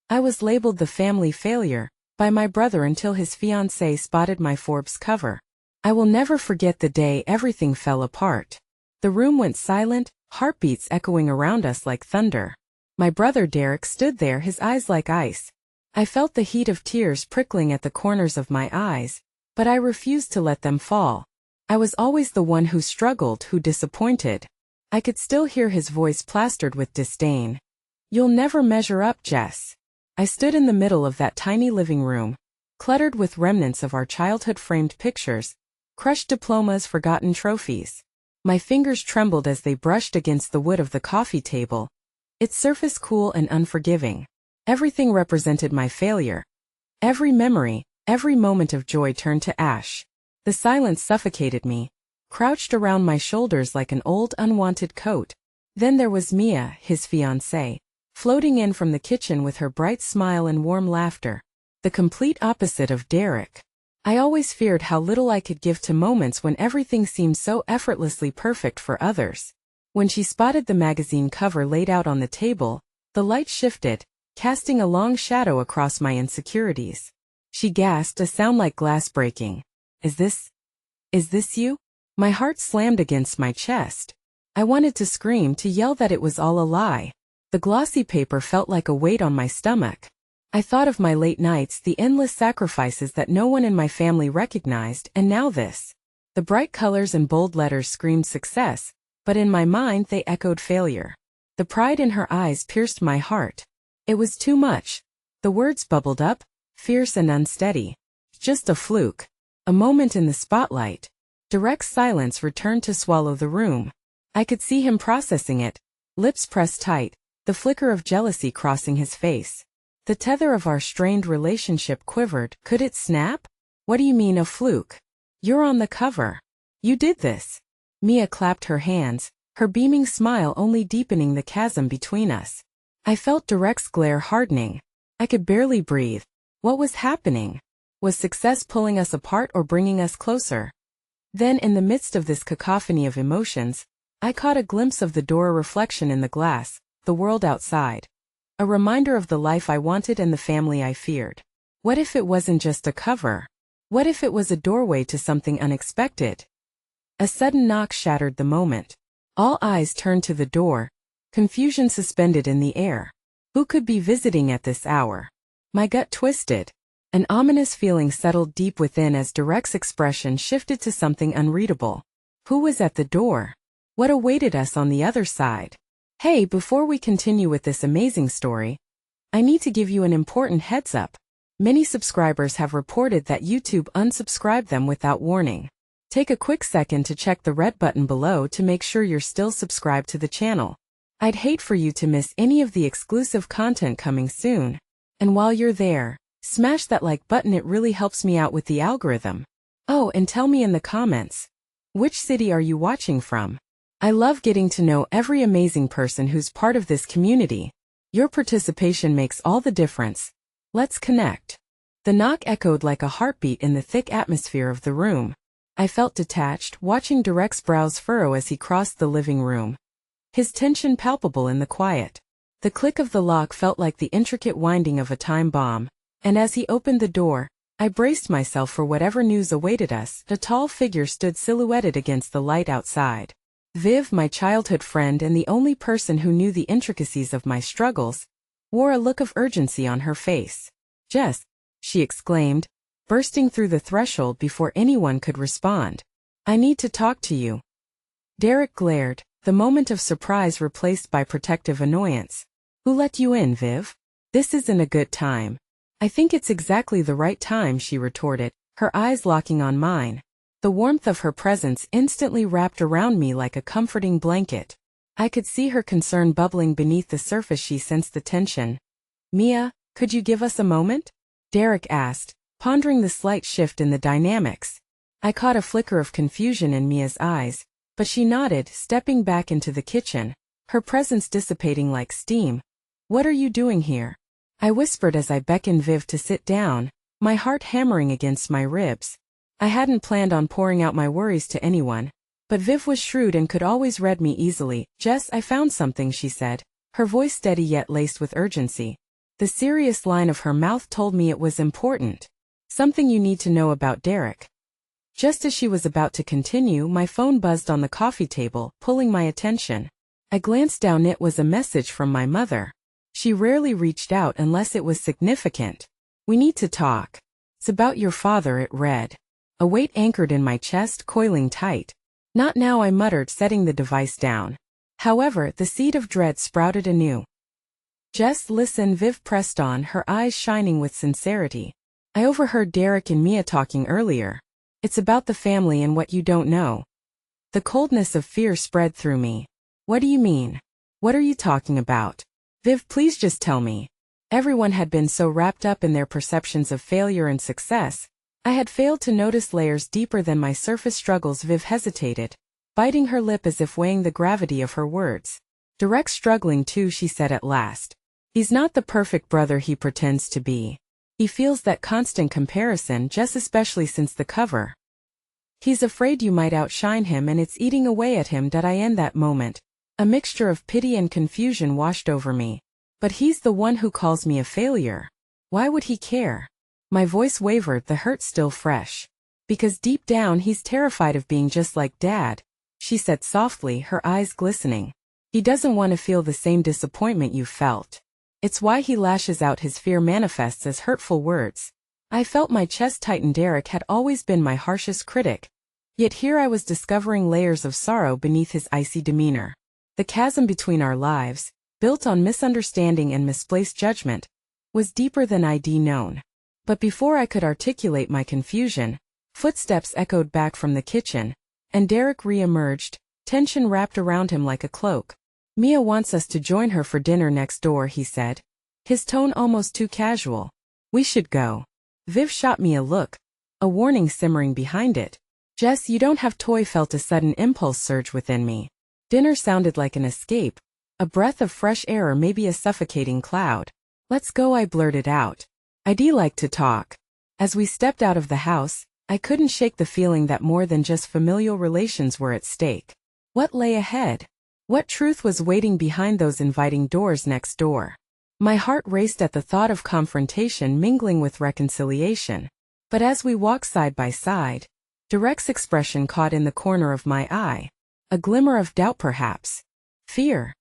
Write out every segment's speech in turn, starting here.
I was labeled the family failure by my brother until his fiancée spotted my Forbes cover. I will never forget the day everything fell apart. The room went silent, heartbeats echoing around us like thunder. My brother Derek stood there, his eyes like ice. I felt the heat of tears prickling at the corners of my eyes, but I refused to let them fall. I was always the one who struggled, who disappointed. I could still hear his voice plastered with disdain. "You'll never measure up, Jess." I stood in the middle of that tiny living room, cluttered with remnants of our childhood framed pictures, crushed diplomas, forgotten trophies. My fingers trembled as they brushed against the wood of the coffee table, its surface cool and unforgiving. Everything represented my failure. Every memory, every moment of joy turned to ash. The silence suffocated me, crouched around my shoulders like an old unwanted coat. Then there was Mia, his fiancée, floating in from the kitchen with her bright smile and warm laughter. The complete opposite of Derek. I always feared how little I could give to moments when everything seemed so effortlessly perfect for others. When she spotted the magazine cover laid out on the table, the light shifted, casting a long shadow across my insecurities. She gasped, a sound like glass breaking. Is this you?" My heart slammed against my chest. I wanted to scream, to yell that it was all a lie. The glossy paper felt like a weight on my stomach. I thought of my late nights, the endless sacrifices that no one in my family recognized, and now this. The bright colors and bold letters screamed success, but in my mind they echoed failure. The pride in her eyes pierced my heart. It was too much. The words bubbled up, fierce and unsteady. "Just a fluke. A moment in the spotlight." Derek's silence returned to swallow the room. I could see him processing it, lips pressed tight, the flicker of jealousy crossing his face. The tether of our strained relationship quivered. Could it snap? "What do you mean, a fluke? You're on the cover. You did this." Mia clapped her hands, her beaming smile only deepening the chasm between us. I felt Derek's glare hardening. I could barely breathe. What was happening? Was success pulling us apart or bringing us closer? Then, in the midst of this cacophony of emotions, I caught a glimpse of the Dora reflection in the glass, the world outside. A reminder of the life I wanted and the family I feared. What if it wasn't just a cover? What if it was a doorway to something unexpected? A sudden knock shattered the moment. All eyes turned to the door, confusion suspended in the air. Who could be visiting at this hour? My gut twisted. An ominous feeling settled deep within as Derek's expression shifted to something unreadable. Who was at the door? What awaited us on the other side? Hey, before we continue with this amazing story, I need to give you an important heads up. Many subscribers have reported that YouTube unsubscribed them without warning. Take a quick second to check the red button below to make sure you're still subscribed to the channel. I'd hate for you to miss any of the exclusive content coming soon. And while you're there, smash that like button, it really helps me out with the algorithm. Oh, and tell me in the comments, which city are you watching from? I love getting to know every amazing person who's part of this community. Your participation makes all the difference. Let's connect. The knock echoed like a heartbeat in the thick atmosphere of the room. I felt detached, watching Derek's brows furrow as he crossed the living room. His tension palpable in the quiet. The click of the lock felt like the intricate winding of a time bomb. And as he opened the door, I braced myself for whatever news awaited us. A tall figure stood silhouetted against the light outside. Viv, my childhood friend and the only person who knew the intricacies of my struggles, wore a look of urgency on her face. "Jess," she exclaimed, bursting through the threshold before anyone could respond. "I need to talk to you." Derek glared, the moment of surprise replaced by protective annoyance. "Who let you in, Viv? This isn't a good time." "I think it's exactly the right time," she retorted, her eyes locking on mine. The warmth of her presence instantly wrapped around me like a comforting blanket. I could see her concern bubbling beneath the surface. She sensed the tension. "Mia, could you give us a moment?" Derek asked, pondering the slight shift in the dynamics. I caught a flicker of confusion in Mia's eyes, but she nodded, stepping back into the kitchen, her presence dissipating like steam. "What are you doing here?" I whispered as I beckoned Viv to sit down, my heart hammering against my ribs. I hadn't planned on pouring out my worries to anyone, but Viv was shrewd and could always read me easily. "Jess, I found something," she said, her voice steady yet laced with urgency. The serious line of her mouth told me it was important. Something you need to know about Derek. Just as she was about to continue, my phone buzzed on the coffee table, pulling my attention. I glanced down. It was a message from my mother. She rarely reached out unless it was significant. "We need to talk. It's about your father," it read. A weight anchored in my chest, coiling tight. "Not now," I muttered, setting the device down. However, the seed of dread sprouted anew. "Just listen," Viv pressed on, her eyes shining with sincerity. "I overheard Derek and Mia talking earlier. It's about the family and what you don't know." The coldness of fear spread through me. "What do you mean? What are you talking about? Viv, please just tell me." Everyone had been so wrapped up in their perceptions of failure and success, I had failed to notice layers deeper than my surface struggles. Viv hesitated, biting her lip as if weighing the gravity of her words. "Derek's struggling too," she said at last. "He's not the perfect brother he pretends to be. He feels that constant comparison, just especially since the cover. He's afraid you might outshine him and it's eating away at him." I in that moment, a mixture of pity and confusion washed over me. "But he's the one who calls me a failure. Why would he care?" My voice wavered, the hurt still fresh. "Because deep down he's terrified of being just like Dad," she said softly, her eyes glistening. "He doesn't want to feel the same disappointment you felt. It's why he lashes out. His fear manifests as hurtful words." I felt my chest tighten. Derek had always been my harshest critic. Yet here I was discovering layers of sorrow beneath his icy demeanor. The chasm between our lives, built on misunderstanding and misplaced judgment, was deeper than I'd known. But before I could articulate my confusion, footsteps echoed back from the kitchen, and Derek re-emerged, tension wrapped around him like a cloak. "Mia wants us to join her for dinner next door," he said, his tone almost too casual. "We should go." Viv shot me a look, a warning simmering behind it. "Jess, you don't have to." Felt a sudden impulse surge within me. Dinner sounded like an escape, a breath of fresh air or maybe a suffocating cloud. "Let's go," I blurted out. "I'd like to talk." As we stepped out of the house, I couldn't shake the feeling that more than just familial relations were at stake. What lay ahead? What truth was waiting behind those inviting doors next door? My heart raced at the thought of confrontation mingling with reconciliation. But as we walked side by side, Derek's expression caught in the corner of my eye. A glimmer of doubt, perhaps. Fear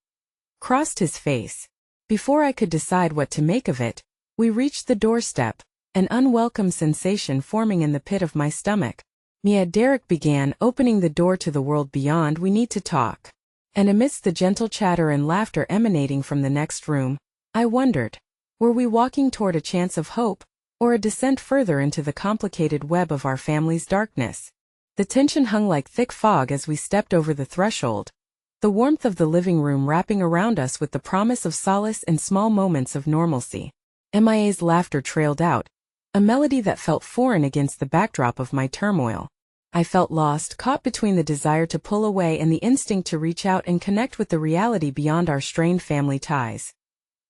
crossed his face. Before I could decide what to make of it, we reached the doorstep, an unwelcome sensation forming in the pit of my stomach. "Mia," Derek began, opening the door to the world beyond. "We need to talk." And amidst the gentle chatter and laughter emanating from the next room, I wondered, were we walking toward a chance of hope, or a descent further into the complicated web of our family's darkness? The tension hung like thick fog as we stepped over the threshold, the warmth of the living room wrapping around us with the promise of solace and small moments of normalcy. Mia's laughter trailed out, a melody that felt foreign against the backdrop of my turmoil. I felt lost, caught between the desire to pull away and the instinct to reach out and connect with the reality beyond our strained family ties.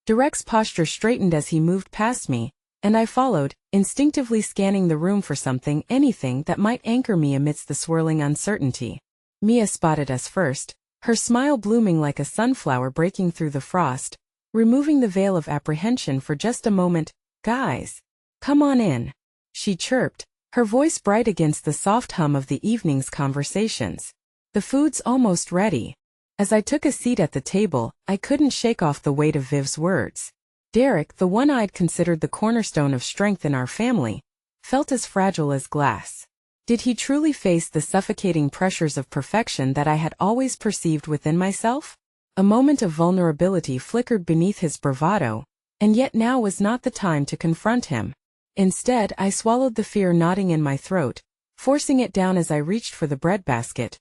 Derek's posture straightened as he moved past me, and I followed, instinctively scanning the room for something, anything that might anchor me amidst the swirling uncertainty. Mia spotted us first, her smile blooming like a sunflower breaking through the frost, removing the veil of apprehension for just a moment. "Guys, come on in," she chirped, her voice bright against the soft hum of the evening's conversations. "The food's almost ready." As I took a seat at the table, I couldn't shake off the weight of Viv's words. Derek, the one I'd considered the cornerstone of strength in our family, felt as fragile as glass. Did he truly face the suffocating pressures of perfection that I had always perceived within myself? A moment of vulnerability flickered beneath his bravado, and yet now was not the time to confront him. Instead, I swallowed the fear knotting in my throat, forcing it down as I reached for the breadbasket.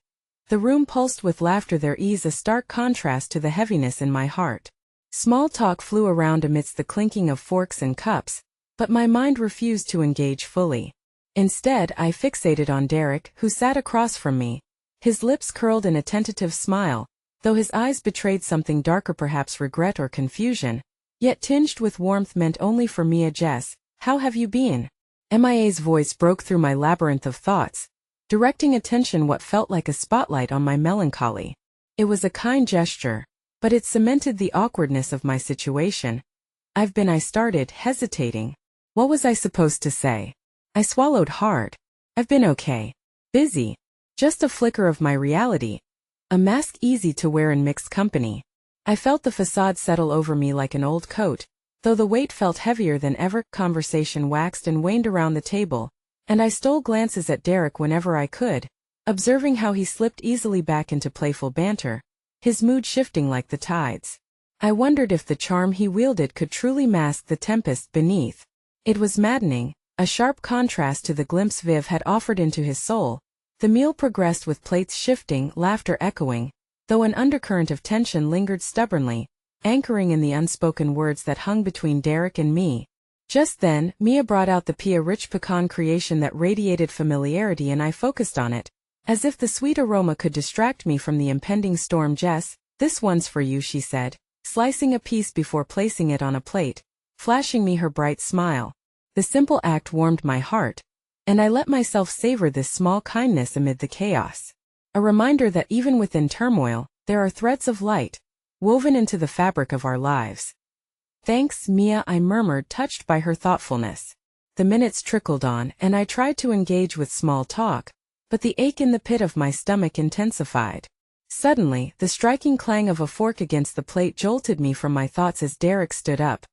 The room pulsed with laughter, their ease a stark contrast to the heaviness in my heart. Small talk flew around amidst the clinking of forks and cups, but my mind refused to engage fully. Instead, I fixated on Derek, who sat across from me. His lips curled in a tentative smile, though his eyes betrayed something darker, perhaps regret or confusion, yet tinged with warmth meant only for Mia. "Jess, how have you been?" Mia's voice broke through my labyrinth of thoughts, directing attention what felt like a spotlight on my melancholy. It was a kind gesture, but it cemented the awkwardness of my situation. I started, hesitating. What was I supposed to say? I swallowed hard. I've been okay. Busy. Just a flicker of my reality. A mask easy to wear in mixed company. I felt the facade settle over me like an old coat, though the weight felt heavier than ever. Conversation waxed and waned around the table, and I stole glances at Derek whenever I could, observing how he slipped easily back into playful banter, his mood shifting like the tides. I wondered if the charm he wielded could truly mask the tempest beneath. It was maddening, a sharp contrast to the glimpse Viv had offered into his soul. The meal progressed with plates shifting, laughter echoing, though an undercurrent of tension lingered stubbornly, anchoring in the unspoken words that hung between Derek and me. Just then, Mia brought out the rich pecan creation that radiated familiarity, and I focused on it, as if the sweet aroma could distract me from the impending storm. Jess, this one's for you, she said, slicing a piece before placing it on a plate, flashing me her bright smile. The simple act warmed my heart, and I let myself savor this small kindness amid the chaos. A reminder that even within turmoil, there are threads of light, woven into the fabric of our lives. Thanks, Mia, I murmured, touched by her thoughtfulness. The minutes trickled on, and I tried to engage with small talk, but the ache in the pit of my stomach intensified. Suddenly, the striking clang of a fork against the plate jolted me from my thoughts as Derek stood up,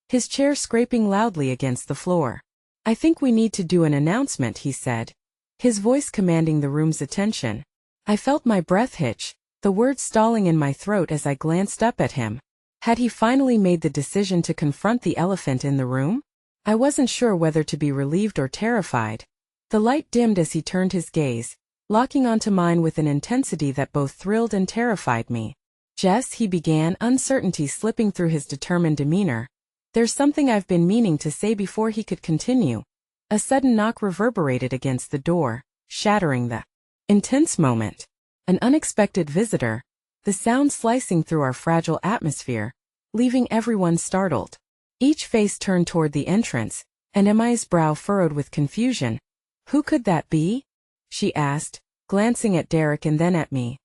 his chair scraping loudly against the floor. I think we need to do an announcement, he said, his voice commanding the room's attention. I felt my breath hitch, the words stalling in my throat as I glanced up at him. Had he finally made the decision to confront the elephant in the room? I wasn't sure whether to be relieved or terrified. The light dimmed as he turned his gaze, locking onto mine with an intensity that both thrilled and terrified me. Jess, he began, uncertainty slipping through his determined demeanor. There's something I've been meaning to say. Before he could continue, a sudden knock reverberated against the door, shattering the intense moment. An unexpected visitor, the sound slicing through our fragile atmosphere, leaving everyone startled. Each face turned toward the entrance, and Emi's brow furrowed with confusion. Who could that be? She asked, glancing at Derek and then at me.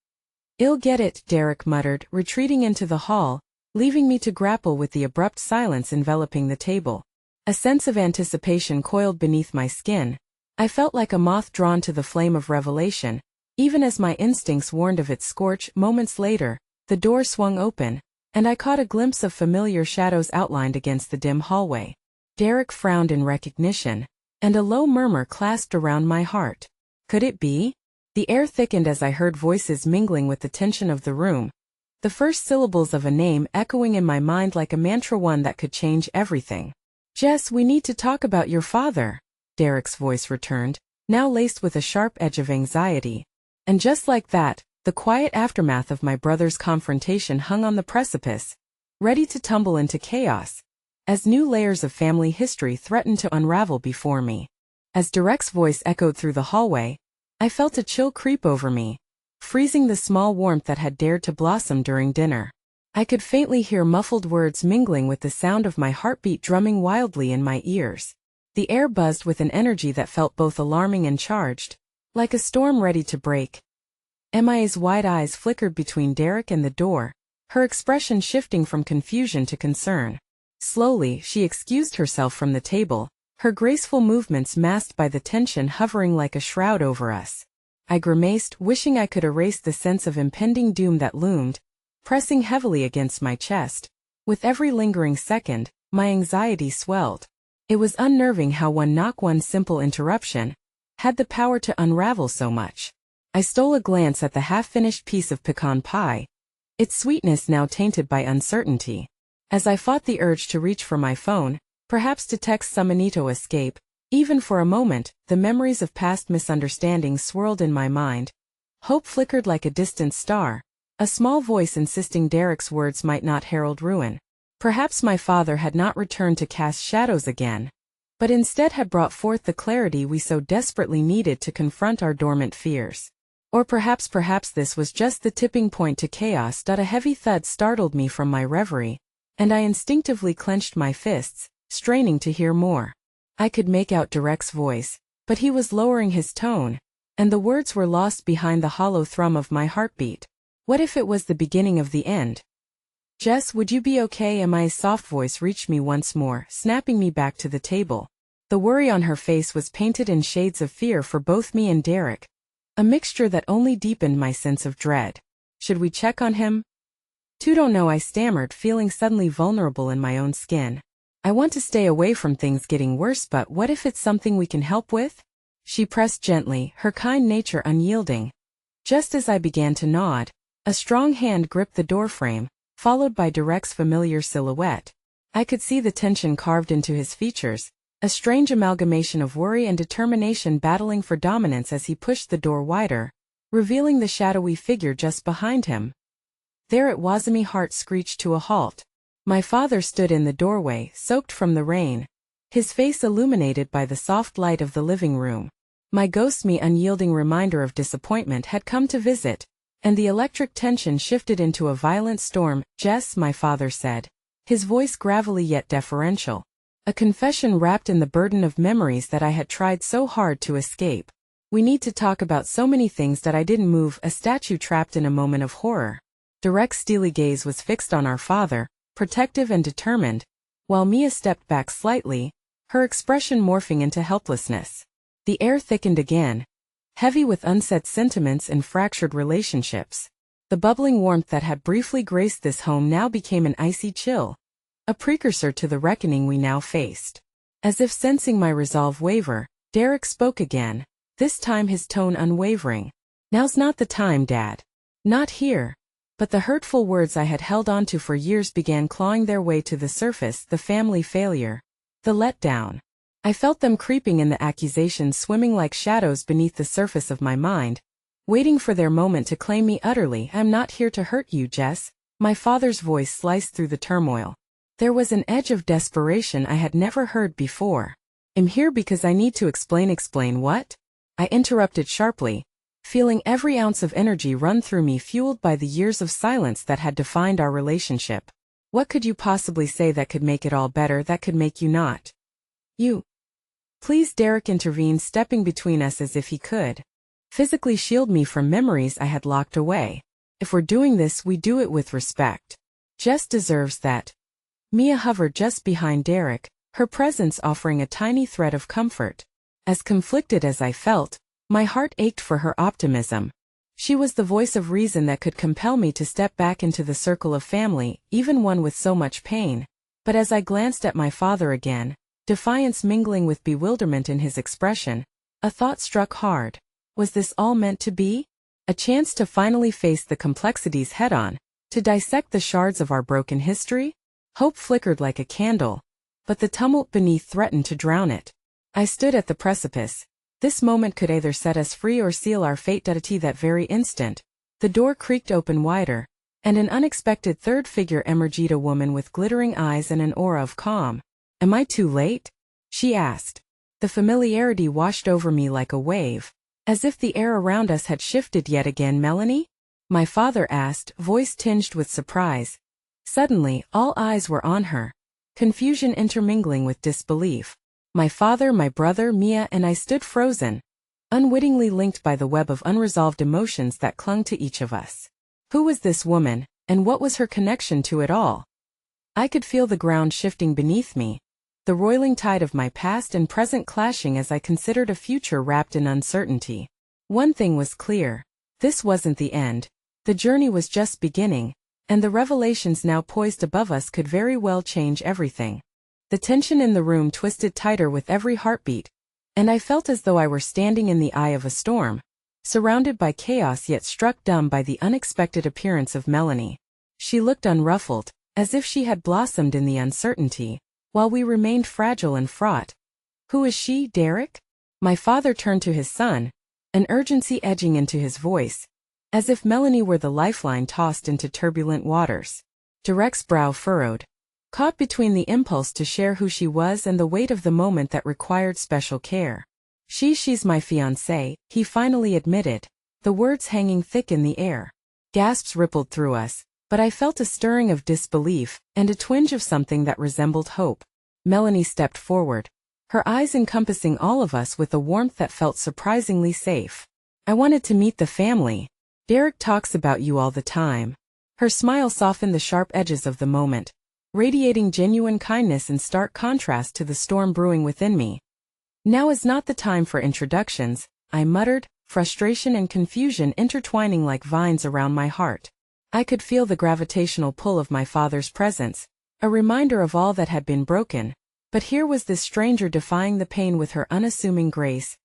I'll get it, Derek muttered, retreating into the hall, leaving me to grapple with the abrupt silence enveloping the table. A sense of anticipation coiled beneath my skin. I felt like a moth drawn to the flame of revelation, even as my instincts warned of its scorch. Moments later, the door swung open, and I caught a glimpse of familiar shadows outlined against the dim hallway. Derek frowned in recognition, and a low murmur clasped around my heart. Could it be? The air thickened as I heard voices mingling with the tension of the room, the first syllables of a name echoing in my mind like a mantra, one that could change everything. Jess, we need to talk about your father, Derek's voice returned, now laced with a sharp edge of anxiety. And just like that, the quiet aftermath of my brother's confrontation hung on the precipice, ready to tumble into chaos, as new layers of family history threatened to unravel before me. As Derek's voice echoed through the hallway, I felt a chill creep over me, freezing the small warmth that had dared to blossom during dinner. I could faintly hear muffled words mingling with the sound of my heartbeat drumming wildly in my ears. The air buzzed with an energy that felt both alarming and charged, like a storm ready to break. Emi's wide eyes flickered between Derek and the door, her expression shifting from confusion to concern. Slowly, she excused herself from the table, her graceful movements masked by the tension hovering like a shroud over us. I grimaced, wishing I could erase the sense of impending doom that loomed, pressing heavily against my chest. With every lingering second, my anxiety swelled. It was unnerving how one simple interruption had the power to unravel so much. I stole a glance at the half-finished piece of pecan pie, its sweetness now tainted by uncertainty. As I fought the urge to reach for my phone, perhaps to text some Anito escape, even for a moment, the memories of past misunderstandings swirled in my mind. Hope flickered like a distant star, a small voice insisting Derek's words might not herald ruin. Perhaps my father had not returned to cast shadows again, but instead had brought forth the clarity we so desperately needed to confront our dormant fears. Or perhaps this was just the tipping point to chaos. A heavy thud startled me from my reverie, and I instinctively clenched my fists, straining to hear more. I could make out Derek's voice, but he was lowering his tone, and the words were lost behind the hollow thrum of my heartbeat. What if it was the beginning of the end? Jess, would you be okay? Emma's soft voice reached me once more, snapping me back to the table. The worry on her face was painted in shades of fear for both me and Derek, a mixture that only deepened my sense of dread. Should we check on him? Don't know, I stammered, feeling suddenly vulnerable in my own skin. I want to stay away from things getting worse, but what if it's something we can help with? She pressed gently, her kind nature unyielding. Just as I began to nod, a strong hand gripped the doorframe, followed by Derek's familiar silhouette. I could see the tension carved into his features, a strange amalgamation of worry and determination battling for dominance as he pushed the door wider, revealing the shadowy figure just behind him. There it was. My heart screeched to a halt. My father stood in the doorway, soaked from the rain, his face illuminated by the soft light of the living room. My ghostly unyielding reminder of disappointment had come to visit, and the electric tension shifted into a violent storm. Jess, my father said, his voice gravelly yet deferential, a confession wrapped in the burden of memories that I had tried so hard to escape. We need to talk about so many things that I didn't move, a statue trapped in a moment of horror. Derek's steely gaze was fixed on our father, protective and determined, while Mia stepped back slightly, her expression morphing into helplessness. The air thickened again, heavy with unsaid sentiments and fractured relationships. The bubbling warmth that had briefly graced this home now became an icy chill, a precursor to the reckoning we now faced. As if sensing my resolve waver, Derek spoke again, this time his tone unwavering. Now's not the time, Dad. Not here. But the hurtful words I had held onto for years began clawing their way to the surface, the family failure, the letdown. I felt them creeping in, the accusations swimming like shadows beneath the surface of my mind, waiting for their moment to claim me utterly. I'm not here to hurt you, Jess. My father's voice sliced through the turmoil. There was an edge of desperation I had never heard before. I'm here because I need to explain. Explain what? I interrupted sharply, feeling every ounce of energy run through me, fueled by the years of silence that had defined our relationship. What could you possibly say that could make it all better, that could make you not? You. Please, Derek intervened, stepping between us as if he could physically shield me from memories I had locked away. If we're doing this, we do it with respect. Jess deserves that. Mia hovered just behind Derek, her presence offering a tiny thread of comfort. As conflicted as I felt, my heart ached for her optimism. She was the voice of reason that could compel me to step back into the circle of family, even one with so much pain. But as I glanced at my father again, defiance mingling with bewilderment in his expression, a thought struck hard. Was this all meant to be? A chance to finally face the complexities head-on, to dissect the shards of our broken history? Hope flickered like a candle, but the tumult beneath threatened to drown it. I stood at the precipice. This moment could either set us free or seal our fate. That very instant, the door creaked open wider, and an unexpected third figure emerged, a woman with glittering eyes and an aura of calm. Am I too late? She asked. The familiarity washed over me like a wave, as if the air around us had shifted yet again. Melanie? My father asked, voice tinged with surprise. Suddenly, all eyes were on her, confusion intermingling with disbelief. My father, my brother, Mia, and I stood frozen, unwittingly linked by the web of unresolved emotions that clung to each of us. Who was this woman, and what was her connection to it all? I could feel the ground shifting beneath me, the roiling tide of my past and present clashing as I considered a future wrapped in uncertainty. One thing was clear. This wasn't the end. The journey was just beginning, and the revelations now poised above us could very well change everything. The tension in the room twisted tighter with every heartbeat, and I felt as though I were standing in the eye of a storm, surrounded by chaos yet struck dumb by the unexpected appearance of Melanie. She looked unruffled, as if she had blossomed in the uncertainty, while we remained fragile and fraught. Who is she, Derek? My father turned to his son, an urgency edging into his voice, as if Melanie were the lifeline tossed into turbulent waters. Derek's brow furrowed, caught between the impulse to share who she was and the weight of the moment that required special care. She's my fiancée, he finally admitted, the words hanging thick in the air. Gasps rippled through us, but I felt a stirring of disbelief, and a twinge of something that resembled hope. Melanie stepped forward, her eyes encompassing all of us with a warmth that felt surprisingly safe. I wanted to meet the family. Derek talks about you all the time. Her smile softened the sharp edges of the moment, radiating genuine kindness in stark contrast to the storm brewing within me. Now is not the time for introductions, I muttered, frustration and confusion intertwining like vines around my heart. I could feel the gravitational pull of my father's presence, a reminder of all that had been broken, but here was this stranger defying the pain with her unassuming grace.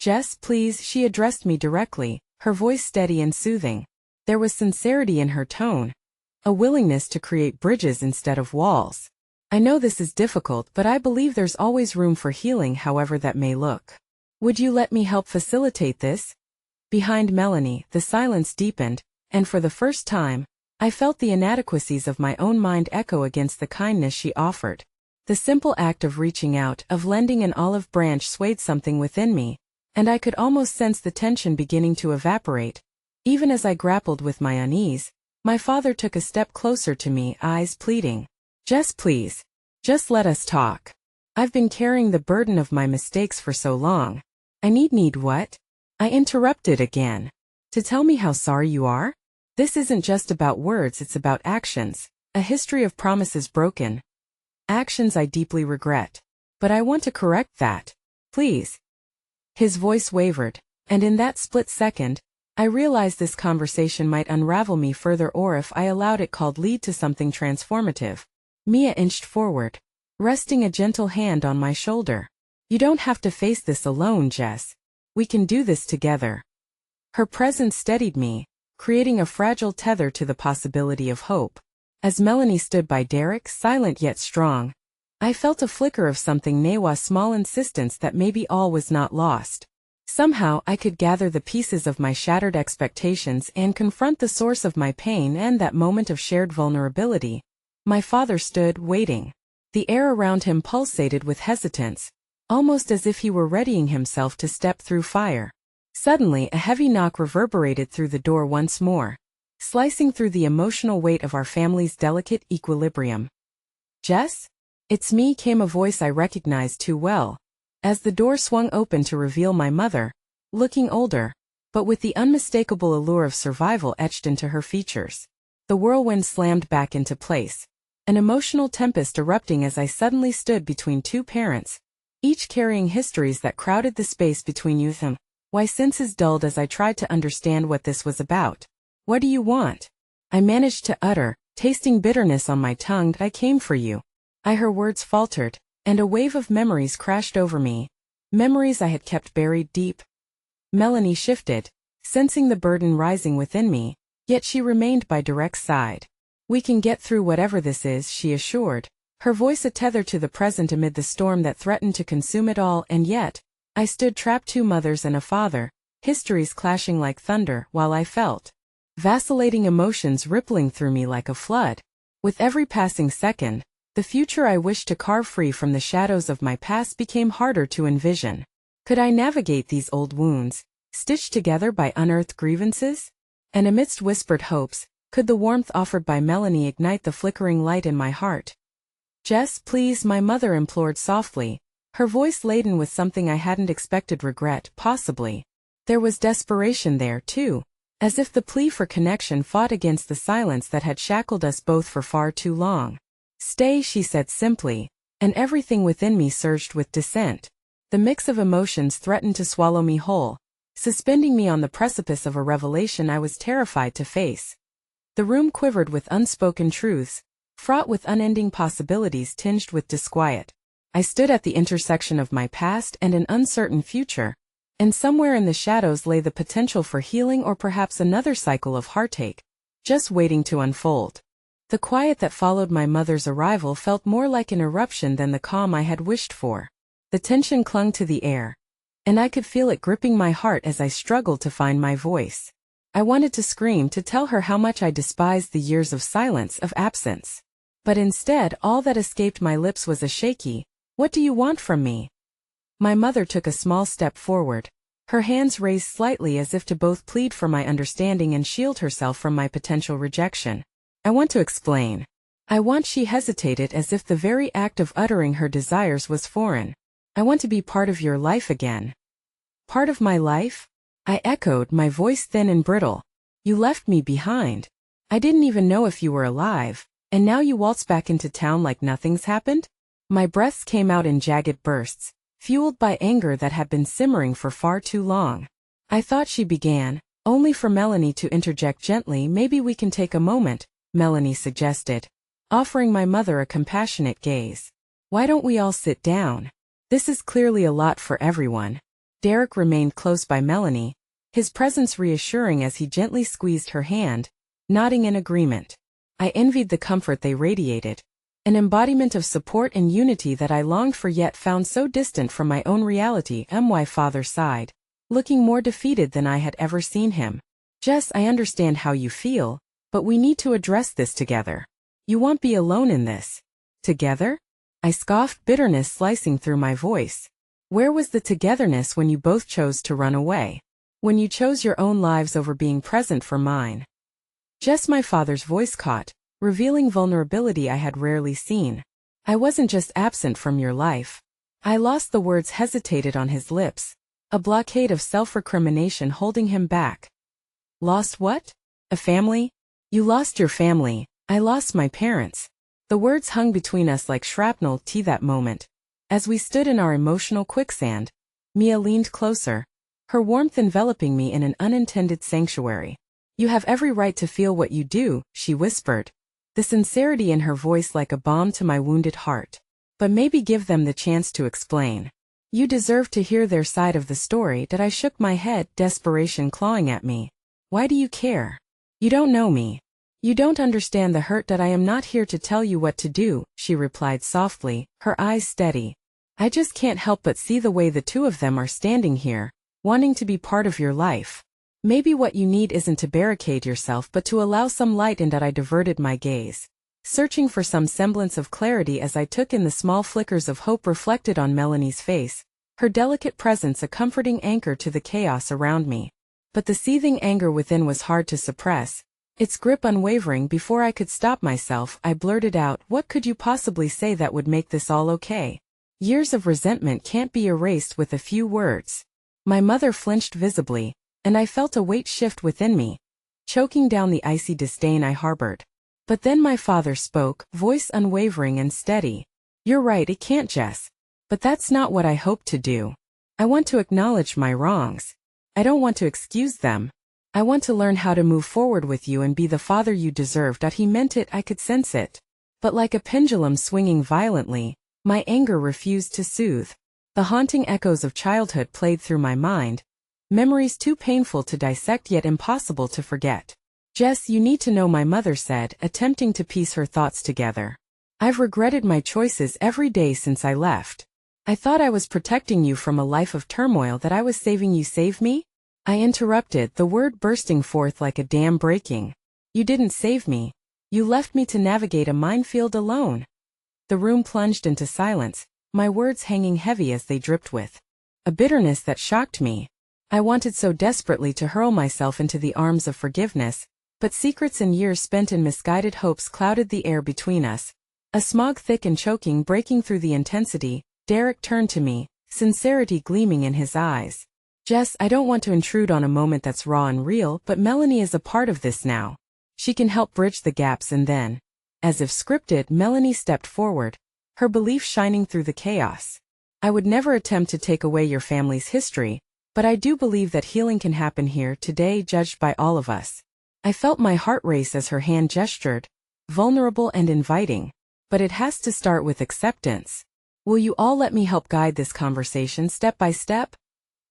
Jess, please, she addressed me directly, her voice steady and soothing. There was sincerity in her tone, a willingness to create bridges instead of walls. I know this is difficult, but I believe there's always room for healing, however that may look. Would you let me help facilitate this? Behind Melanie, the silence deepened, and for the first time, I felt the inadequacies of my own mind echo against the kindness she offered. The simple act of reaching out, of lending an olive branch swayed something within me, and I could almost sense the tension beginning to evaporate. Even as I grappled with my unease, my father took a step closer to me, eyes pleading. Jess, please. Just let us talk. I've been carrying the burden of my mistakes for so long. I need what? I interrupted again. To tell me how sorry you are? This isn't just about words, it's about actions. A history of promises broken. Actions I deeply regret. But I want to correct that. Please. His voice wavered, and in that split second, I realized this conversation might unravel me further, or if I allowed it could lead to something transformative. Mia inched forward, resting a gentle hand on my shoulder. You don't have to face this alone, Jess. We can do this together. Her presence steadied me, creating a fragile tether to the possibility of hope. As Melanie stood by Derek, silent yet strong, I felt a flicker of something, a small insistence that maybe all was not lost. Somehow I could gather the pieces of my shattered expectations and confront the source of my pain, and that moment of shared vulnerability. My father stood, waiting. The air around him pulsated with hesitance, almost as if he were readying himself to step through fire. Suddenly a heavy knock reverberated through the door once more, slicing through the emotional weight of our family's delicate equilibrium. Jess? It's me, came a voice I recognized too well, as the door swung open to reveal my mother, looking older, but with the unmistakable allure of survival etched into her features. The whirlwind slammed back into place, an emotional tempest erupting as I suddenly stood between two parents, each carrying histories that crowded the space between youth and my senses dulled as I tried to understand what this was about. What do you want? I managed to utter, tasting bitterness on my tongue. I came for you. Her words faltered, and a wave of memories crashed over me. Memories I had kept buried deep. Melanie shifted, sensing the burden rising within me, yet she remained by Derek's side. We can get through whatever this is, she assured, her voice a tether to the present amid the storm that threatened to consume it all. And yet, I stood trapped, two mothers and a father, histories clashing like thunder, while I felt vacillating emotions rippling through me like a flood. With every passing second, the future I wished to carve free from the shadows of my past became harder to envision. Could I navigate these old wounds, stitched together by unearthed grievances? And amidst whispered hopes, could the warmth offered by Melanie ignite the flickering light in my heart? Jess, please, my mother implored softly, her voice laden with something I hadn't expected, regret, possibly. There was desperation there, too, as if the plea for connection fought against the silence that had shackled us both for far too long. Stay, she said simply, and everything within me surged with dissent. The mix of emotions threatened to swallow me whole, suspending me on the precipice of a revelation I was terrified to face. The room quivered with unspoken truths, fraught with unending possibilities tinged with disquiet. I stood at the intersection of my past and an uncertain future, and somewhere in the shadows lay the potential for healing, or perhaps another cycle of heartache, just waiting to unfold. The quiet that followed my mother's arrival felt more like an eruption than the calm I had wished for. The tension clung to the air, and I could feel it gripping my heart as I struggled to find my voice. I wanted to scream, to tell her how much I despised the years of silence, of absence. But instead, all that escaped my lips was a shaky, "What do you want from me?" My mother took a small step forward, her hands raised slightly as if to both plead for my understanding and shield herself from my potential rejection. "I want to explain. She hesitated as if the very act of uttering her desires was foreign. "I want to be part of your life again." "Part of my life?" I echoed, my voice thin and brittle. "You left me behind." I didn't even know if you were alive, and now you waltz back into town like nothing's happened? My breaths came out in jagged bursts, fueled by anger that had been simmering for far too long. I thought she began, only for Melanie to interject gently. Maybe we can take a moment, Melanie suggested, offering my mother a compassionate gaze. Why don't we all sit down? This is clearly a lot for everyone. Derek remained close by Melanie, his presence reassuring as he gently squeezed her hand, nodding in agreement. I envied the comfort they radiated, an embodiment of support and unity that I longed for yet found so distant from my own reality. My father sighed, looking more defeated than I had ever seen him. Jess, I understand how you feel, but we need to address this together. You won't be alone in this. Together? I scoffed, bitterness slicing through my voice. Where was the togetherness when you both chose to run away? When you chose your own lives over being present for mine? Jess, my father's voice caught, revealing vulnerability I had rarely seen. I wasn't just absent from your life. I lost. The words hesitated on his lips, a blockade of self-recrimination holding him back. Lost what? A family? You lost your family. I lost my parents. The words hung between us like shrapnel. That moment, as we stood in our emotional quicksand, Mia leaned closer, her warmth enveloping me in an unintended sanctuary. You have every right to feel what you do, she whispered, the sincerity in her voice like a balm to my wounded heart. But maybe give them the chance to explain. You deserve to hear their side of the story. That I shook my head, desperation clawing at me. Why do you care? You don't know me. You don't understand the hurt. That I am not here to tell you what to do, she replied softly, her eyes steady. I just can't help but see the way the two of them are standing here, wanting to be part of your life. Maybe what you need isn't to barricade yourself but to allow some light in. That I diverted my gaze, searching for some semblance of clarity as I took in the small flickers of hope reflected on Melanie's face, her delicate presence a comforting anchor to the chaos around me. But the seething anger within was hard to suppress, its grip unwavering. Before I could stop myself, I blurted out, what could you possibly say that would make this all okay? Years of resentment can't be erased with a few words. My mother flinched visibly, and I felt a weight shift within me, choking down the icy disdain I harbored. But then my father spoke, voice unwavering and steady. You're right, it can't, Jess. But that's not what I hope to do. I want to acknowledge my wrongs. I don't want to excuse them. I want to learn how to move forward with you and be the father you deserve. He meant it, I could sense it. But like a pendulum swinging violently, my anger refused to soothe. The haunting echoes of childhood played through my mind, memories too painful to dissect yet impossible to forget. Jess, you need to know, my mother said, attempting to piece her thoughts together. I've regretted my choices every day since I left. I thought I was protecting you from a life of turmoil. That I was saving you. Save me? I interrupted, the word bursting forth like a dam breaking. You didn't save me. You left me to navigate a minefield alone. The room plunged into silence, my words hanging heavy as they dripped with a bitterness that shocked me. I wanted so desperately to hurl myself into the arms of forgiveness, but secrets and years spent in misguided hopes clouded the air between us. A smog thick and choking breaking through the intensity. Derek turned to me, sincerity gleaming in his eyes. Jess, I don't want to intrude on a moment that's raw and real, but Melanie is a part of this now. She can help bridge the gaps. And then, as if scripted, Melanie stepped forward, her belief shining through the chaos. I would never attempt to take away your family's history, but I do believe that healing can happen here today, judged by all of us. I felt my heart race as her hand gestured, vulnerable and inviting. But it has to start with acceptance. Will you all let me help guide this conversation step by step?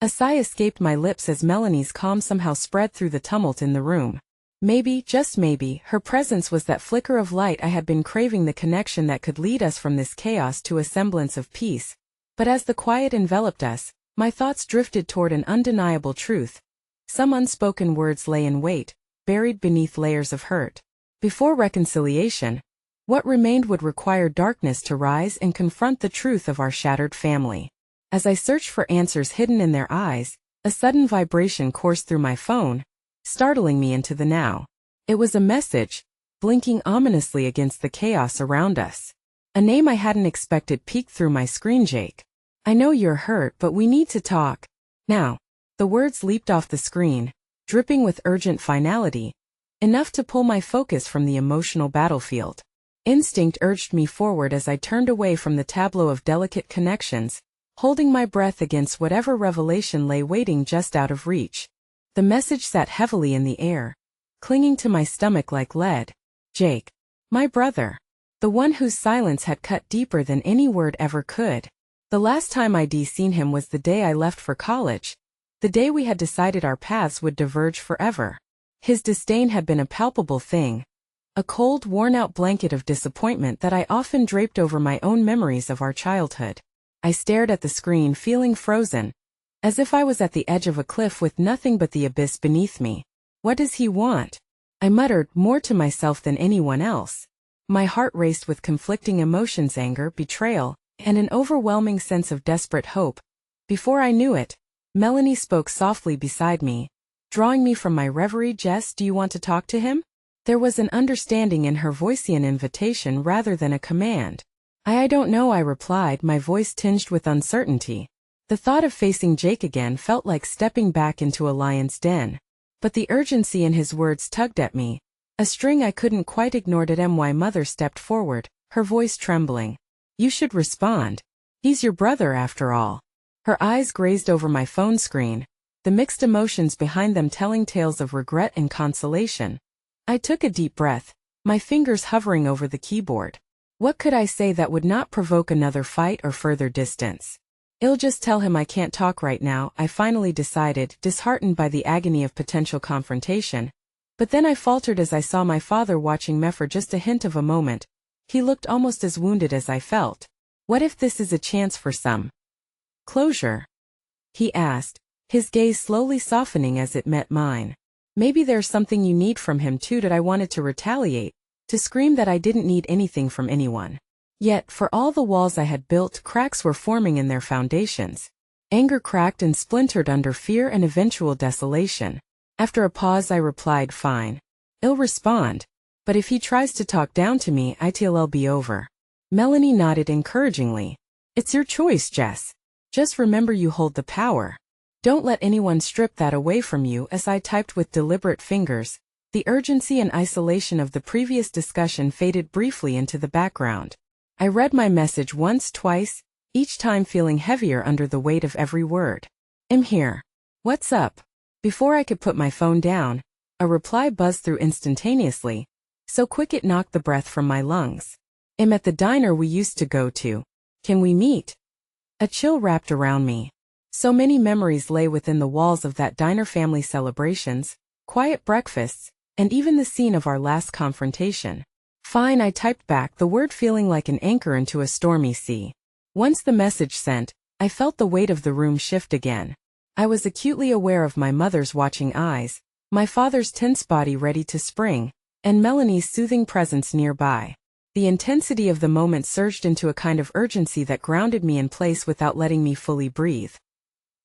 A sigh escaped my lips as Melanie's calm somehow spread through the tumult in the room. Maybe, just maybe, her presence was that flicker of light I had been craving, the connection that could lead us from this chaos to a semblance of peace. But as the quiet enveloped us, my thoughts drifted toward an undeniable truth. Some unspoken words lay in wait, buried beneath layers of hurt. Before reconciliation, what remained would require darkness to rise and confront the truth of our shattered family. As I searched for answers hidden in their eyes, a sudden vibration coursed through my phone, startling me into the now. It was a message, blinking ominously against the chaos around us. A name I hadn't expected peeked through my screen. Jake. I know you're hurt, but we need to talk. Now. The words leaped off the screen, dripping with urgent finality, enough to pull my focus from the emotional battlefield. Instinct urged me forward as I turned away from the tableau of delicate connections, holding my breath against whatever revelation lay waiting just out of reach. The message sat heavily in the air, clinging to my stomach like lead. Jake. My brother. The one whose silence had cut deeper than any word ever could. The last time I'd seen him was the day I left for college, the day we had decided our paths would diverge forever. His disdain had been a palpable thing, a cold, worn-out blanket of disappointment that I often draped over my own memories of our childhood. I stared at the screen feeling frozen, as if I was at the edge of a cliff with nothing but the abyss beneath me. What does he want? I muttered, more to myself than anyone else. My heart raced with conflicting emotions: anger, betrayal, and an overwhelming sense of desperate hope. Before I knew it, Melanie spoke softly beside me, drawing me from my reverie. Jess, do you want to talk to him? There was an understanding in her voice, an invitation rather than a command. I don't know, I replied, my voice tinged with uncertainty. The thought of facing Jake again felt like stepping back into a lion's den. But the urgency in his words tugged at me, a string I couldn't quite ignore. My mother stepped forward, her voice trembling. You should respond. He's your brother after all. Her eyes grazed over my phone screen, the mixed emotions behind them telling tales of regret and consolation. I took a deep breath, my fingers hovering over the keyboard. What could I say that would not provoke another fight or further distance? I'll just tell him I can't talk right now, I finally decided, disheartened by the agony of potential confrontation. But then I faltered as I saw my father watching me for just a hint of a moment. He looked almost as wounded as I felt. What if this is a chance for some closure? He asked, his gaze slowly softening as it met mine. Maybe there's something you need from him too. That I wanted to retaliate, to scream that I didn't need anything from anyone. Yet, for all the walls I had built, cracks were forming in their foundations. Anger cracked and splintered under fear and eventual desolation. After a pause I replied, fine. I'll respond. But if he tries to talk down to me, it'll be over. Melanie nodded encouragingly. It's your choice, Jess. Just remember you hold the power. Don't let anyone strip that away from you. As I typed with deliberate fingers, the urgency and isolation of the previous discussion faded briefly into the background. I read my message once, twice, each time feeling heavier under the weight of every word. I'm here. What's up? Before I could put my phone down, a reply buzzed through instantaneously, so quick it knocked the breath from my lungs. I'm at the diner we used to go to. Can we meet? A chill wrapped around me. So many memories lay within the walls of that diner: family celebrations, quiet breakfasts, and even the scene of our last confrontation. Fine, I typed back, the word feeling like an anchor into a stormy sea. Once the message sent, I felt the weight of the room shift again. I was acutely aware of my mother's watching eyes, my father's tense body ready to spring, and Melanie's soothing presence nearby. The intensity of the moment surged into a kind of urgency that grounded me in place without letting me fully breathe.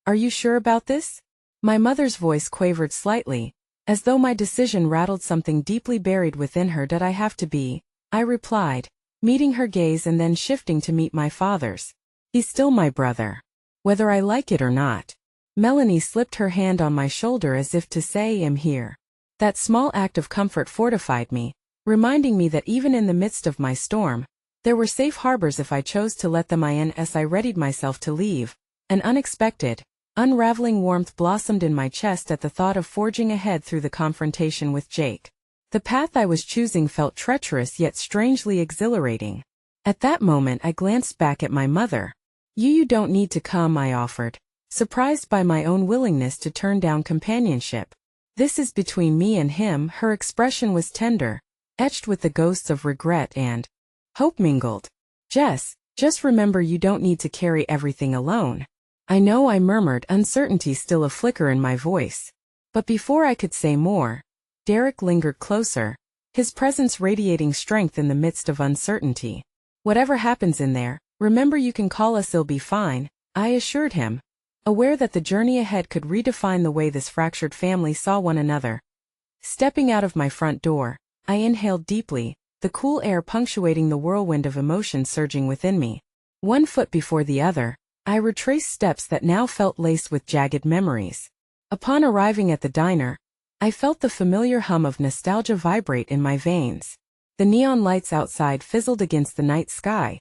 Are you sure about this? My mother's voice quavered slightly, as though my decision rattled something deeply buried within her. Did I have to be? I replied, meeting her gaze and then shifting to meet my father's. He's still my brother, whether I like it or not. Melanie slipped her hand on my shoulder as if to say, I'm here. That small act of comfort fortified me, reminding me that even in the midst of my storm, there were safe harbors if I chose to let them in. As I readied myself to leave, an unexpected, unraveling warmth blossomed in my chest at the thought of forging ahead through the confrontation with Jake. The path I was choosing felt treacherous yet strangely exhilarating. At that moment I glanced back at my mother. You don't need to come, I offered, surprised by my own willingness to turn down companionship. This is between me and him. Her expression was tender, etched with the ghosts of regret and hope mingled. Jess, just remember you don't need to carry everything alone. I know, I murmured, uncertainty still a flicker in my voice. But before I could say more, Derek lingered closer, his presence radiating strength in the midst of uncertainty. Whatever happens in there, remember you can call us, it'll be fine, I assured him, aware that the journey ahead could redefine the way this fractured family saw one another. Stepping out of my front door, I inhaled deeply, the cool air punctuating the whirlwind of emotion surging within me. One foot before the other, I retraced steps that now felt laced with jagged memories. Upon arriving at the diner, I felt the familiar hum of nostalgia vibrate in my veins. The neon lights outside fizzled against the night sky,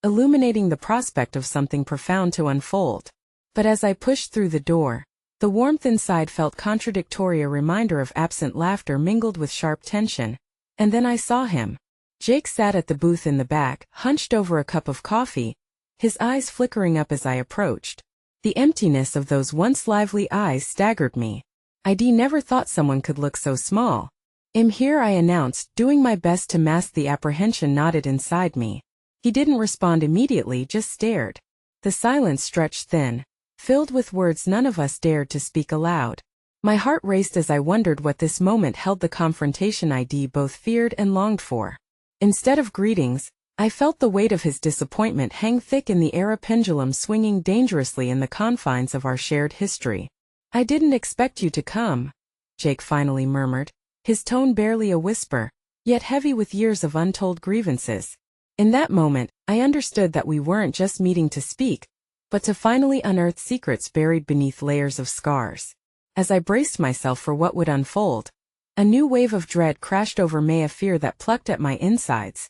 illuminating the prospect of something profound to unfold. But as I pushed through the door, the warmth inside felt contradictory, a reminder of absent laughter mingled with sharp tension. And then I saw him. Jake sat at the booth in the back, hunched over a cup of coffee, his eyes flickering up as I approached. The emptiness of those once lively eyes staggered me. I'd never thought someone could look so small. "I'm here," I announced, doing my best to mask the apprehension knotted inside me. He didn't respond immediately, just stared. The silence stretched thin, filled with words none of us dared to speak aloud. My heart raced as I wondered what this moment held, the confrontation I'd both feared and longed for. Instead of greetings, I felt the weight of his disappointment hang thick in the air, a pendulum swinging dangerously in the confines of our shared history. "I didn't expect you to come," Jake finally murmured, his tone barely a whisper, yet heavy with years of untold grievances. In that moment, I understood that we weren't just meeting to speak, but to finally unearth secrets buried beneath layers of scars. As I braced myself for what would unfold, a new wave of dread crashed over me, a fear that plucked at my insides.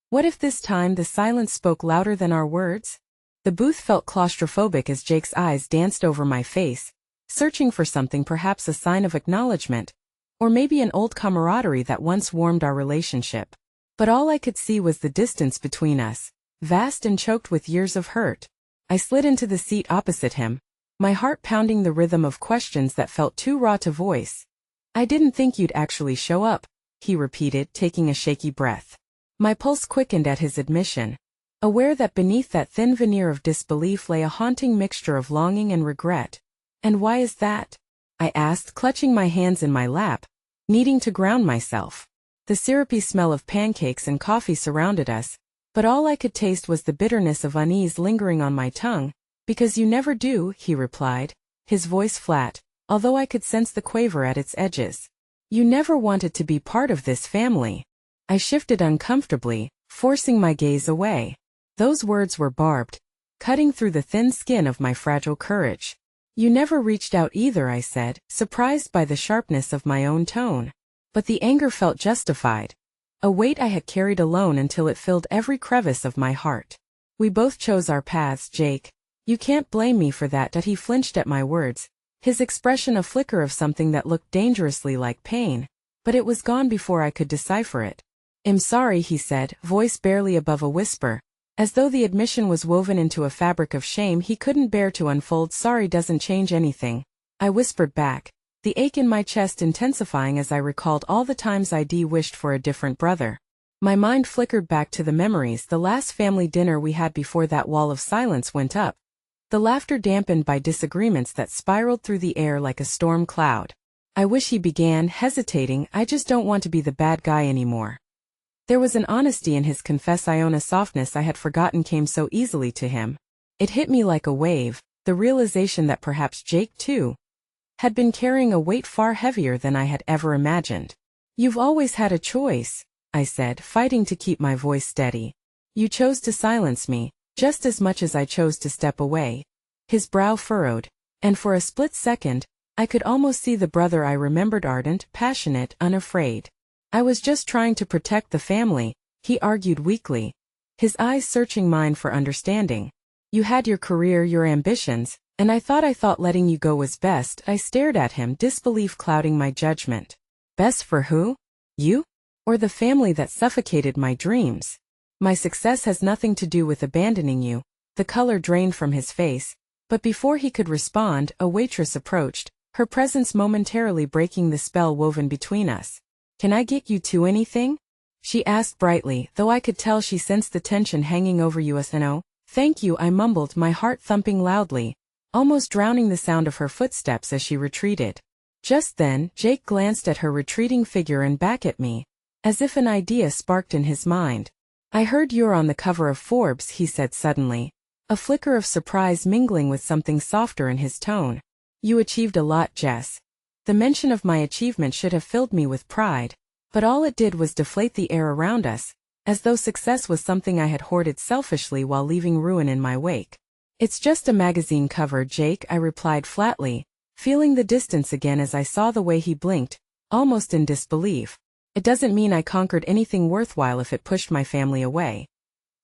What if this time the silence spoke louder than our words? The booth felt claustrophobic as Jake's eyes danced over my face, searching for something, perhaps a sign of acknowledgement, or maybe an old camaraderie that once warmed our relationship. But all I could see was the distance between us, vast and choked with years of hurt. I slid into the seat opposite him, my heart pounding the rhythm of questions that felt too raw to voice. "I didn't think you'd actually show up," he repeated, taking a shaky breath. My pulse quickened at his admission, aware that beneath that thin veneer of disbelief lay a haunting mixture of longing and regret. "And why is that?" I asked, clutching my hands in my lap, needing to ground myself. The syrupy smell of pancakes and coffee surrounded us, but all I could taste was the bitterness of unease lingering on my tongue. "Because you never do," he replied, his voice flat, although I could sense the quaver at its edges. "You never wanted to be part of this family." I shifted uncomfortably, forcing my gaze away. Those words were barbed, cutting through the thin skin of my fragile courage. "You never reached out either," I said, surprised by the sharpness of my own tone. But the anger felt justified, a weight I had carried alone until it filled every crevice of my heart. "We both chose our paths, Jake. You can't blame me for that." He flinched at my words, his expression a flicker of something that looked dangerously like pain, but it was gone before I could decipher it. "I'm sorry," he said, voice barely above a whisper, as though the admission was woven into a fabric of shame he couldn't bear to unfold. "Sorry doesn't change anything," I whispered back, the ache in my chest intensifying as I recalled all the times I'd wished for a different brother. My mind flickered back to the memories, the last family dinner we had before that wall of silence went up, the laughter dampened by disagreements that spiraled through the air like a storm cloud. "I wish," he began, hesitating, "I just don't want to be the bad guy anymore." There was an honesty in his confess, a softness I had forgotten came so easily to him. It hit me like a wave, the realization that perhaps Jake, too, had been carrying a weight far heavier than I had ever imagined. "You've always had a choice," I said, fighting to keep my voice steady. "You chose to silence me, just as much as I chose to step away." His brow furrowed, and for a split second, I could almost see the brother I remembered, ardent, passionate, unafraid. "I was just trying to protect the family," he argued weakly, his eyes searching mine for understanding. "You had your career, your ambitions, and I thought letting you go was best." I stared at him, disbelief clouding my judgment. "Best for who? You? Or the family that suffocated my dreams? My success has nothing to do with abandoning you." The color drained from his face, but before he could respond, a waitress approached, her presence momentarily breaking the spell woven between us. "Can I get you two anything?" she asked brightly, though I could tell she sensed the tension hanging over us. "No, thank you," I mumbled, my heart thumping loudly, almost drowning the sound of her footsteps as she retreated. Just then, Jake glanced at her retreating figure and back at me, as if an idea sparked in his mind. "I heard you're on the cover of Forbes," he said suddenly, a flicker of surprise mingling with something softer in his tone. "You achieved a lot, Jess." The mention of my achievement should have filled me with pride, but all it did was deflate the air around us, as though success was something I had hoarded selfishly while leaving ruin in my wake. "It's just a magazine cover, Jake," I replied flatly, feeling the distance again as I saw the way he blinked, almost in disbelief. It doesn't mean I conquered anything worthwhile if it pushed my family away.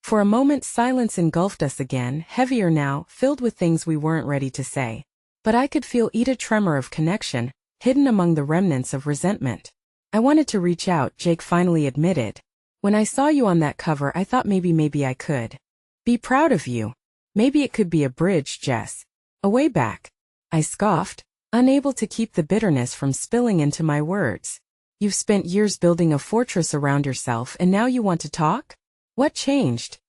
For a moment silence engulfed us again, heavier now, filled with things we weren't ready to say. But I could feel a tremor of connection, hidden among the remnants of resentment. I wanted to reach out, Jake finally admitted. When I saw you on that cover I thought maybe I could be proud of you. Maybe it could be a bridge, Jess. A way back. I scoffed, unable to keep the bitterness from spilling into my words. You've spent years building a fortress around yourself and now you want to talk? What changed?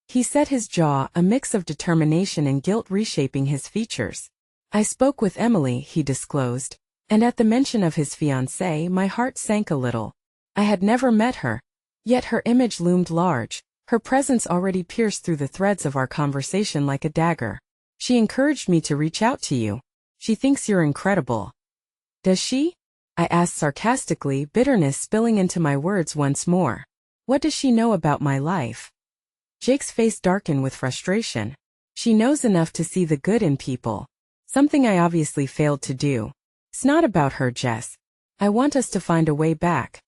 He set his jaw, a mix of determination and guilt reshaping his features. I spoke with Emily, he disclosed, and at the mention of his fiancée my heart sank a little. I had never met her, yet her image loomed large, her presence already pierced through the threads of our conversation like a dagger. She encouraged me to reach out to you. She thinks you're incredible. Does she? I asked sarcastically, bitterness spilling into my words once more. What does she know about my life? Jake's face darkened with frustration. She knows enough to see the good in people. Something I obviously failed to do. It's not about her, Jess. I want us to find a way back.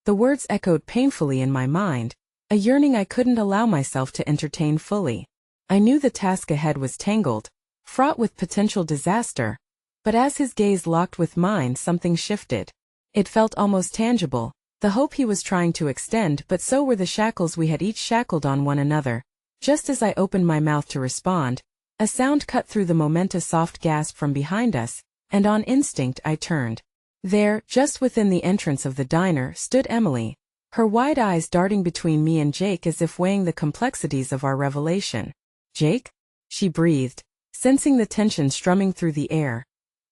The words echoed painfully in my mind, a yearning I couldn't allow myself to entertain fully. I knew the task ahead was tangled, fraught with potential disaster, but as his gaze locked with mine something shifted. It felt almost tangible, the hope he was trying to extend, but so were the shackles we had each shackled on one another. Just as I opened my mouth to respond, a sound cut through the moment, a soft gasp from behind us, and on instinct I turned. There, just within the entrance of the diner, stood Emily, her wide eyes darting between me and Jake as if weighing the complexities of our revelation. Jake? She breathed, sensing the tension strumming through the air,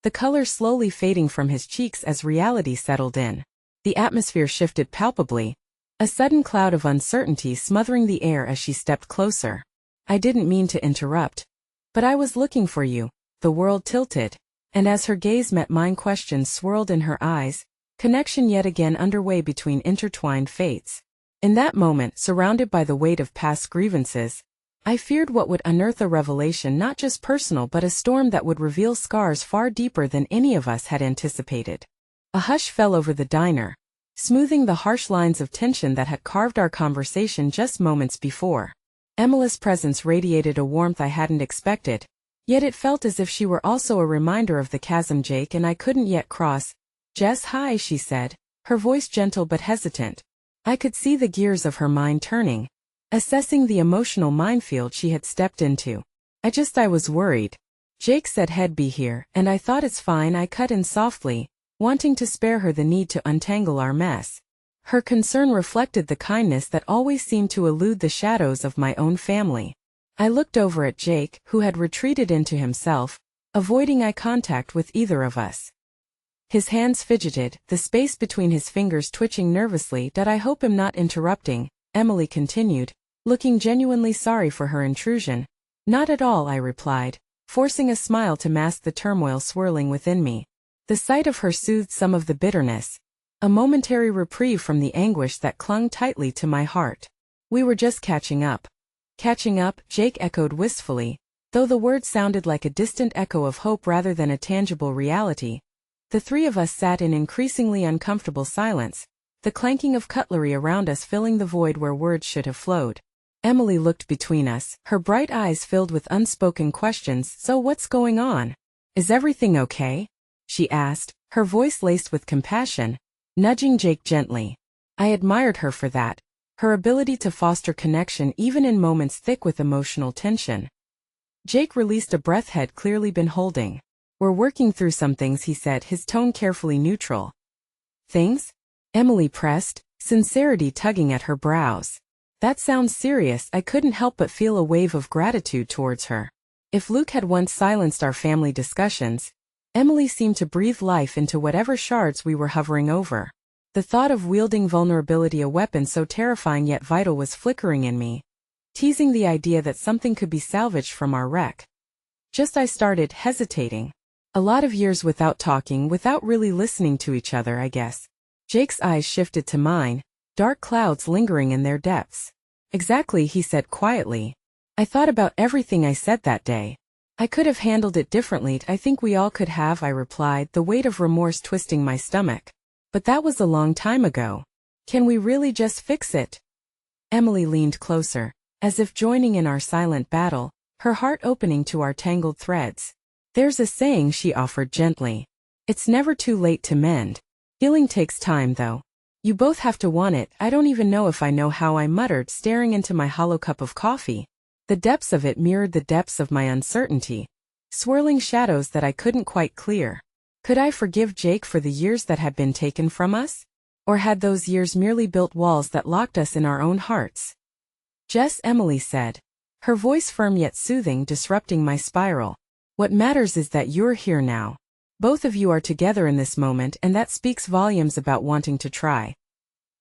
the color slowly fading from his cheeks as reality settled in. The atmosphere shifted palpably, a sudden cloud of uncertainty smothering the air as she stepped closer. I didn't mean to interrupt, but I was looking for you. The world tilted, and as her gaze met mine questions swirled in her eyes, connection yet again underway between intertwined fates. In that moment, surrounded by the weight of past grievances, I feared what would unearth a revelation not just personal but a storm that would reveal scars far deeper than any of us had anticipated. A hush fell over the diner, smoothing the harsh lines of tension that had carved our conversation just moments before. Emily's presence radiated a warmth I hadn't expected, yet it felt as if she were also a reminder of the chasm Jake and I couldn't yet cross. Jess, hi, she said, her voice gentle but hesitant. I could see the gears of her mind turning, assessing the emotional minefield she had stepped into. I was worried. Jake said he'd be here, and I thought it's fine, I cut in softly, wanting to spare her the need to untangle our mess. Her concern reflected the kindness that always seemed to elude the shadows of my own family. I looked over at Jake, who had retreated into himself, avoiding eye contact with either of us. His hands fidgeted, the space between his fingers twitching nervously. I hope I'm not interrupting, Emily continued, looking genuinely sorry for her intrusion. Not at all, I replied, forcing a smile to mask the turmoil swirling within me. The sight of her soothed some of the bitterness, a momentary reprieve from the anguish that clung tightly to my heart. We were just catching up. Catching up, Jake echoed wistfully, though the word sounded like a distant echo of hope rather than a tangible reality. The three of us sat in increasingly uncomfortable silence, the clanking of cutlery around us filling the void where words should have flowed. Emily looked between us, her bright eyes filled with unspoken questions. So what's going on? Is everything okay? She asked, her voice laced with compassion, nudging Jake gently. I admired her for that, her ability to foster connection even in moments thick with emotional tension. Jake released a breath he'd clearly been holding. We're working through some things, he said, his tone carefully neutral. Things? Emily pressed, sincerity tugging at her brows. That sounds serious. I couldn't help but feel a wave of gratitude towards her. If Luke had once silenced our family discussions, Emily seemed to breathe life into whatever shards we were hovering over. The thought of wielding vulnerability, a weapon so terrifying yet vital, was flickering in me, teasing the idea that something could be salvaged from our wreck. I started hesitating. A lot of years without talking, without really listening to each other, I guess. Jake's eyes shifted to mine, dark clouds lingering in their depths. Exactly, he said quietly. I thought about everything I said that day. I could have handled it differently. I think we all could have, I replied, the weight of remorse twisting my stomach. But that was a long time ago. Can we really just fix it? Emily leaned closer, as if joining in our silent battle, her heart opening to our tangled threads. There's a saying, she offered gently. It's never too late to mend. Healing takes time, though. You both have to want it. I don't even know if I know how, I muttered, staring into my hollow cup of coffee. The depths of it mirrored the depths of my uncertainty, swirling shadows that I couldn't quite clear. Could I forgive Jake for the years that had been taken from us? Or had those years merely built walls that locked us in our own hearts? Jess, Emily said, her voice firm yet soothing, disrupting my spiral. What matters is that you're here now. Both of you are together in this moment, and that speaks volumes about wanting to try.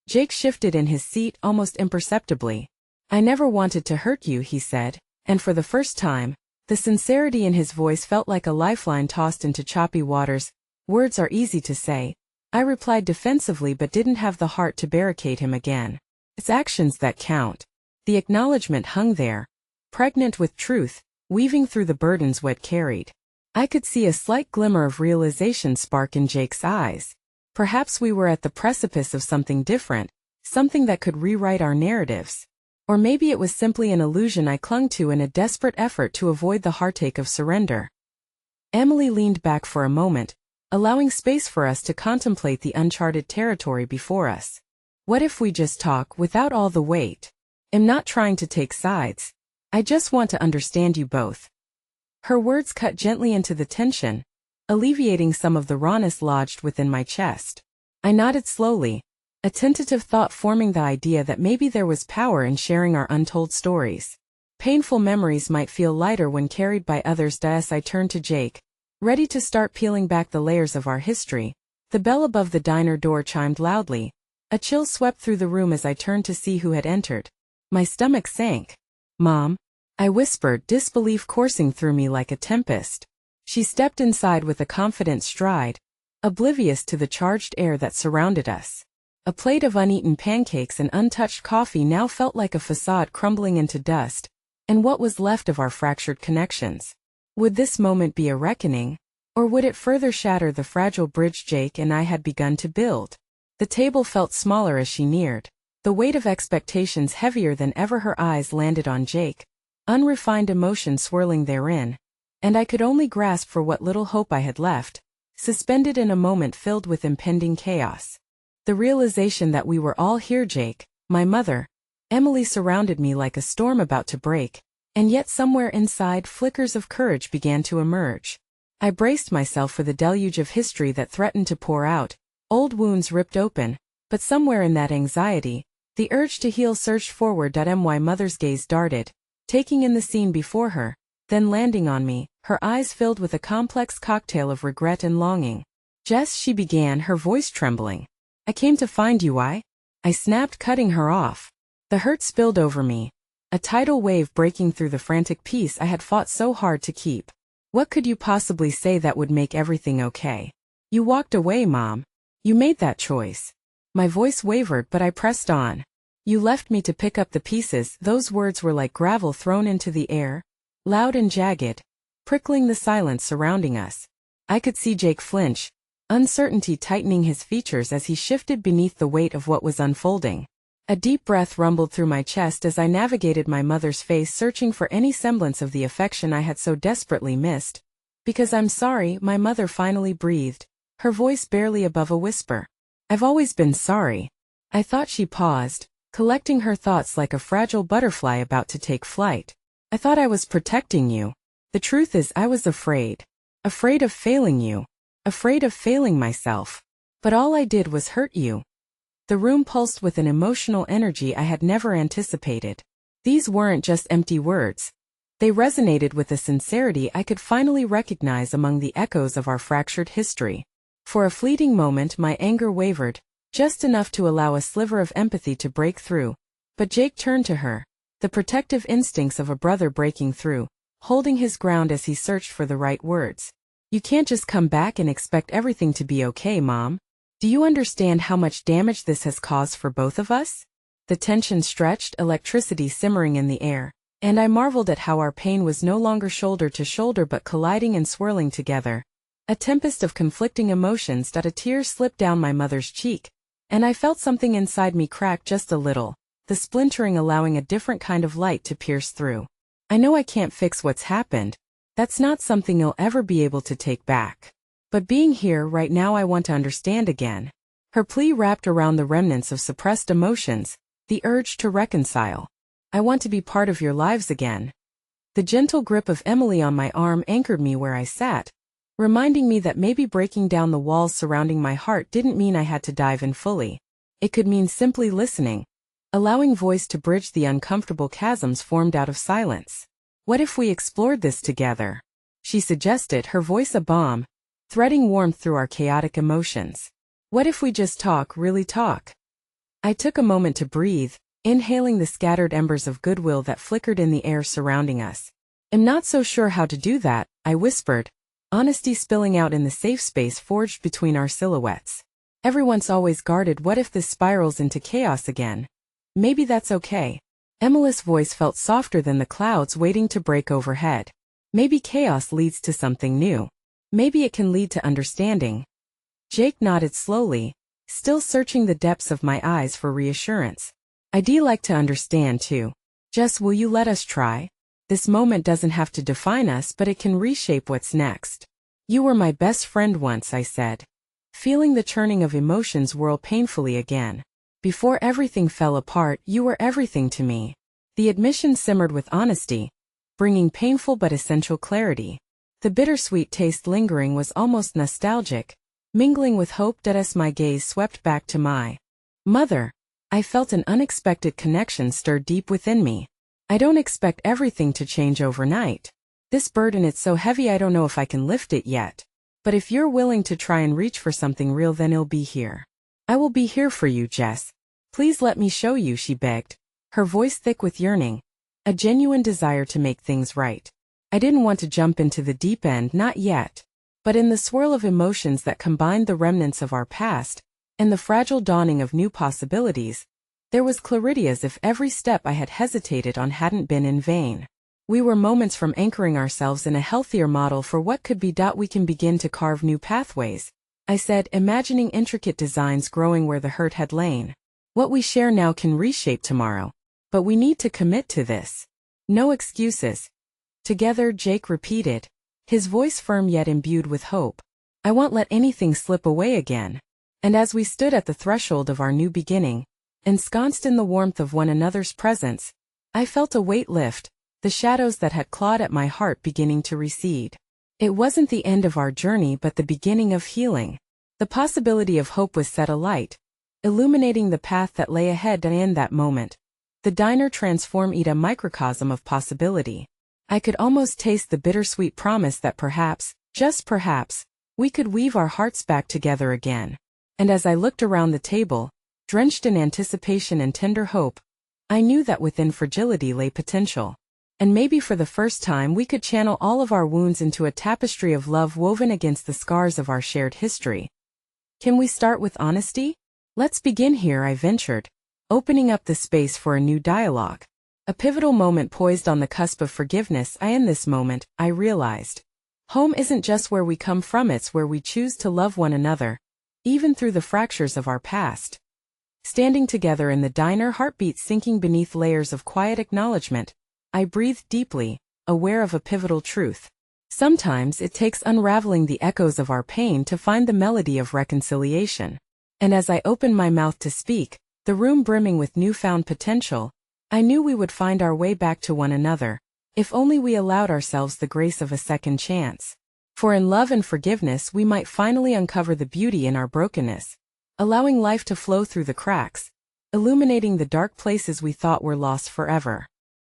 Jake shifted in his seat almost imperceptibly. I never wanted to hurt you, he said, and for the first time, the sincerity in his voice felt like a lifeline tossed into choppy waters. Words are easy to say, I replied defensively, but didn't have the heart to barricade him again. It's actions that count. The acknowledgement hung there, pregnant with truth, weaving through the burdens we'd carried. I could see a slight glimmer of realization spark in Jake's eyes. Perhaps we were at the precipice of something different, something that could rewrite our narratives. Or maybe it was simply an illusion I clung to in a desperate effort to avoid the heartache of surrender. Emily leaned back for a moment, allowing space for us to contemplate the uncharted territory before us. What if we just talk without all the weight? I'm not trying to take sides. I just want to understand you both. Her words cut gently into the tension, alleviating some of the rawness lodged within my chest. I nodded slowly, a tentative thought forming the idea that maybe there was power in sharing our untold stories. Painful memories might feel lighter when carried by others. As I turned to Jake, ready to start peeling back the layers of our history, the bell above the diner door chimed loudly. A chill swept through the room as I turned to see who had entered. My stomach sank. Mom? I whispered, disbelief coursing through me like a tempest. She stepped inside with a confident stride, oblivious to the charged air that surrounded us. A plate of uneaten pancakes and untouched coffee now felt like a facade crumbling into dust, and what was left of our fractured connections. Would this moment be a reckoning, or would it further shatter the fragile bridge Jake and I had begun to build? The table felt smaller as she neared, the weight of expectations heavier than ever. Her eyes landed on Jake, unrefined emotion swirling therein, and I could only grasp for what little hope I had left, suspended in a moment filled with impending chaos. The realization that we were all here, Jake, my mother, Emily, surrounded me like a storm about to break, and yet somewhere inside flickers of courage began to emerge. I braced myself for the deluge of history that threatened to pour out, old wounds ripped open, but somewhere in that anxiety, the urge to heal surged forward. My mother's gaze darted, taking in the scene before her, then landing on me, her eyes filled with a complex cocktail of regret and longing. Jess, she began, her voice trembling. I came to find you, I snapped, cutting her off. The hurt spilled over me, a tidal wave breaking through the frantic peace I had fought so hard to keep. What could you possibly say that would make everything okay? You walked away, Mom. You made that choice. My voice wavered, but I pressed on. You left me to pick up the pieces. Those words were like gravel thrown into the air, loud and jagged, prickling the silence surrounding us. I could see Jake flinch, uncertainty tightening his features as he shifted beneath the weight of what was unfolding. A deep breath rumbled through my chest as I navigated my mother's face, searching for any semblance of the affection I had so desperately missed. Because I'm sorry, my mother finally breathed, her voice barely above a whisper. I've always been sorry. I thought. She paused, collecting her thoughts like a fragile butterfly about to take flight. I thought I was protecting you. The truth is, I was afraid. Afraid of failing you. Afraid of failing myself. But all I did was hurt you. The room pulsed with an emotional energy I had never anticipated. These weren't just empty words. They resonated with a sincerity I could finally recognize among the echoes of our fractured history. For a fleeting moment my anger wavered, just enough to allow a sliver of empathy to break through. But Jake turned to her, the protective instincts of a brother breaking through, holding his ground as he searched for the right words. You can't just come back and expect everything to be okay, Mom. Do you understand how much damage this has caused for both of us? The tension stretched, electricity simmering in the air, and I marveled at how our pain was no longer shoulder to shoulder but colliding and swirling together. A tempest of conflicting emotions. A tear slipped down my mother's cheek, and I felt something inside me crack just a little, the splintering allowing a different kind of light to pierce through. I know I can't fix what's happened. That's not something you'll ever be able to take back. But being here right now, I want to understand again. Her plea wrapped around the remnants of suppressed emotions, the urge to reconcile. I want to be part of your lives again. The gentle grip of Emily on my arm anchored me where I sat, reminding me that maybe breaking down the walls surrounding my heart didn't mean I had to dive in fully. It could mean simply listening, allowing voice to bridge the uncomfortable chasms formed out of silence. What if we explored this together? She suggested, her voice a balm, threading warmth through our chaotic emotions. What if we just talk, really talk? I took a moment to breathe, inhaling the scattered embers of goodwill that flickered in the air surrounding us. I'm not so sure how to do that, I whispered, honesty spilling out in the safe space forged between our silhouettes. Everyone's always guarded. What if this spirals into chaos again? Maybe that's okay. Emily's voice felt softer than the clouds waiting to break overhead. Maybe chaos leads to something new. Maybe it can lead to understanding. Jake nodded slowly, still searching the depths of my eyes for reassurance. I'd like to understand too. Jess, will you let us try? This moment doesn't have to define us, but it can reshape what's next. You were my best friend once, I said, feeling the churning of emotions whirl painfully again. Before everything fell apart, you were everything to me. The admission simmered with honesty, bringing painful but essential clarity. The bittersweet taste lingering was almost nostalgic, mingling with hope. As my gaze swept back to my mother, I felt an unexpected connection stir deep within me. I don't expect everything to change overnight. This burden, it's so heavy I don't know if I can lift it yet. But if you're willing to try and reach for something real, then I'll be here. I will be here for you, Jess. Please let me show you, she begged, her voice thick with yearning, a genuine desire to make things right. I didn't want to jump into the deep end, not yet. But in the swirl of emotions that combined the remnants of our past and the fragile dawning of new possibilities, there was clarity, as if every step I had hesitated on hadn't been in vain. We were moments from anchoring ourselves in a healthier model for what could be. We can begin to carve new pathways, I said, imagining intricate designs growing where the hurt had lain. What we share now can reshape tomorrow, but we need to commit to this. No excuses. Together, Jake repeated, his voice firm yet imbued with hope. I won't let anything slip away again. And as we stood at the threshold of our new beginning, ensconced in the warmth of one another's presence, I felt a weight lift, the shadows that had clawed at my heart beginning to recede. It wasn't the end of our journey, but the beginning of healing. The possibility of hope was set alight, illuminating the path that lay ahead. And in that moment, the diner transformed into a microcosm of possibility. I could almost taste the bittersweet promise that perhaps, just perhaps, we could weave our hearts back together again. And as I looked around the table, drenched in anticipation and tender hope, I knew that within fragility lay potential. And maybe for the first time we could channel all of our wounds into a tapestry of love woven against the scars of our shared history. Can we start with honesty? Let's begin here, I ventured, opening up the space for a new dialogue. A pivotal moment poised on the cusp of forgiveness. In this moment, I realized, home isn't just where we come from, it's where we choose to love one another, even through the fractures of our past. Standing together in the diner, heartbeats sinking beneath layers of quiet acknowledgement, I breathed deeply, aware of a pivotal truth. Sometimes it takes unraveling the echoes of our pain to find the melody of reconciliation. And as I opened my mouth to speak, the room brimming with newfound potential, I knew we would find our way back to one another, if only we allowed ourselves the grace of a second chance. For in love and forgiveness we might finally uncover the beauty in our brokenness, allowing life to flow through the cracks, illuminating the dark places we thought were lost forever.